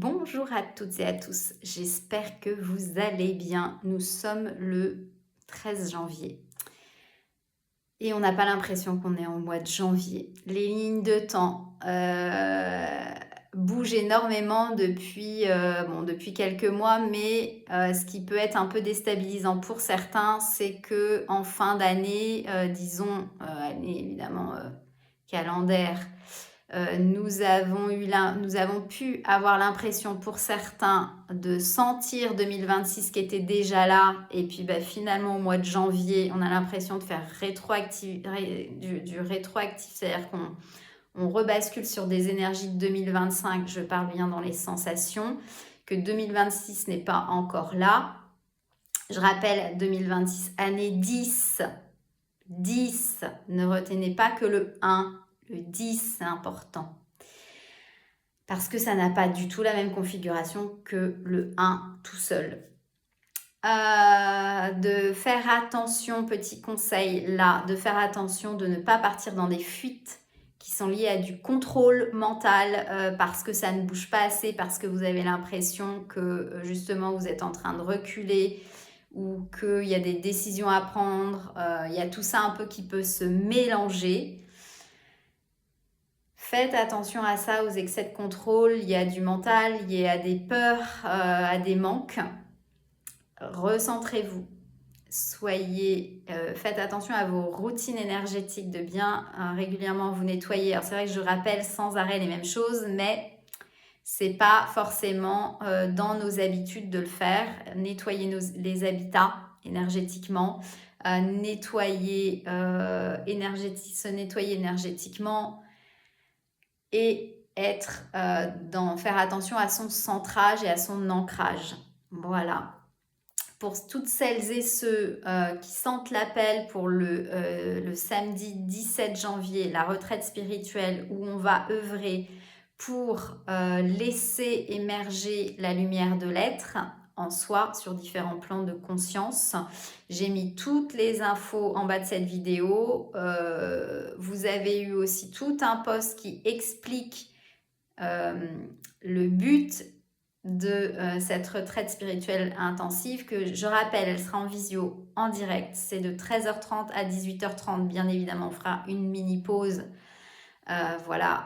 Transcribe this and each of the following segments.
Bonjour à toutes et à tous, j'espère que vous allez bien. Nous sommes le 13 janvier et on n'a pas l'impression qu'on est en mois de janvier. Les lignes de temps bougent énormément depuis quelques mois, mais ce qui peut être un peu déstabilisant pour certains, c'est que en fin d'année, année évidemment calendaire, nous avons pu avoir l'impression pour certains de sentir 2026 qui était déjà là et puis, finalement au mois de janvier, on a l'impression de faire du rétroactif, c'est-à-dire qu'on rebascule sur des énergies de 2025, je parle bien dans les sensations, que 2026 n'est pas encore là. Je rappelle 2026, année 10. 10, ne retenez pas que le 1. Le 10, c'est important. Parce que ça n'a pas du tout la même configuration que le 1 tout seul. De faire attention, petit conseil là, de faire attention de ne pas partir dans des fuites qui sont liées à du contrôle mental parce que ça ne bouge pas assez, parce que vous avez l'impression que justement vous êtes en train de reculer ou qu'il y a des décisions à prendre. Il y a tout ça un peu qui peut se mélanger. Faites attention à ça, aux excès de contrôle. Il y a du mental, il y a des peurs, à des manques. Recentrez-vous. Faites attention à vos routines énergétiques, de bien régulièrement vous nettoyer. Alors c'est vrai que je rappelle sans arrêt les mêmes choses, mais c'est pas forcément dans nos habitudes de le faire. Nettoyer les habitats énergétiquement, se nettoyer énergétiquement et faire attention à son centrage et à son ancrage. Voilà. Pour toutes celles et ceux qui sentent l'appel pour le samedi 17 janvier, la retraite spirituelle où on va œuvrer pour laisser émerger la lumière de l'être en soi sur différents plans de conscience. J'ai mis toutes les infos en bas de cette vidéo. Vous avez eu aussi tout un post qui explique le but de cette retraite spirituelle intensive que je rappelle, elle sera en visio, en direct. C'est de 13h30 à 18h30. Bien évidemment, on fera une mini pause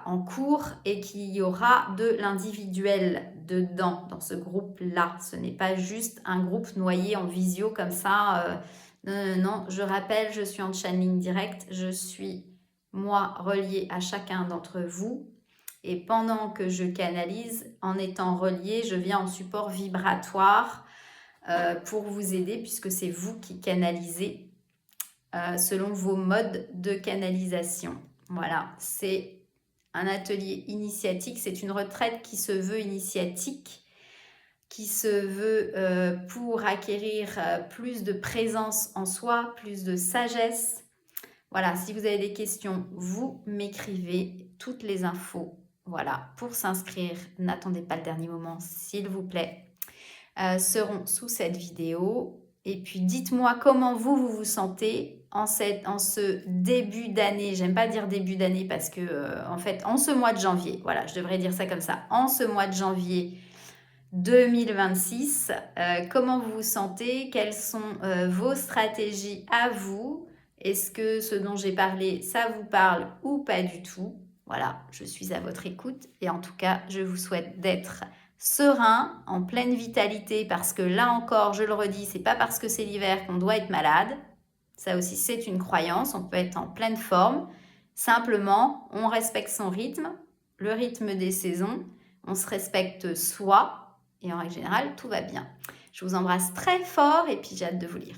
en cours et qu'il y aura de l'individuel dedans, dans ce groupe-là. Ce n'est pas juste un groupe noyé en visio comme ça. Non, je rappelle, je suis en channeling direct. Je suis, moi, reliée à chacun d'entre vous. Et pendant que je canalise, en étant reliée, je viens en support vibratoire pour vous aider, puisque c'est vous qui canalisez selon vos modes de canalisation. Voilà, c'est un atelier initiatique, c'est une retraite qui se veut initiatique, qui se veut pour acquérir plus de présence en soi, plus de sagesse. Voilà, si vous avez des questions, vous m'écrivez toutes les infos. Voilà, pour s'inscrire, n'attendez pas le dernier moment, s'il vous plaît, seront sous cette vidéo. Et puis, dites-moi comment vous sentez en ce début d'année. J'aime pas dire début d'année parce que, en fait, en ce mois de janvier, voilà, je devrais dire ça comme ça, en ce mois de janvier 2026, comment vous vous sentez? Quelles sont vos stratégies à vous? Est-ce que ce dont j'ai parlé, ça vous parle ou pas du tout? Voilà, je suis à votre écoute et en tout cas, je vous souhaite d'être serein, en pleine vitalité, parce que là encore, je le redis, c'est pas parce que c'est l'hiver qu'on doit être malade. Ça aussi, c'est une croyance, on peut être en pleine forme. Simplement, on respecte son rythme, le rythme des saisons, on se respecte soi et en règle générale, tout va bien. Je vous embrasse très fort et puis j'ai hâte de vous lire.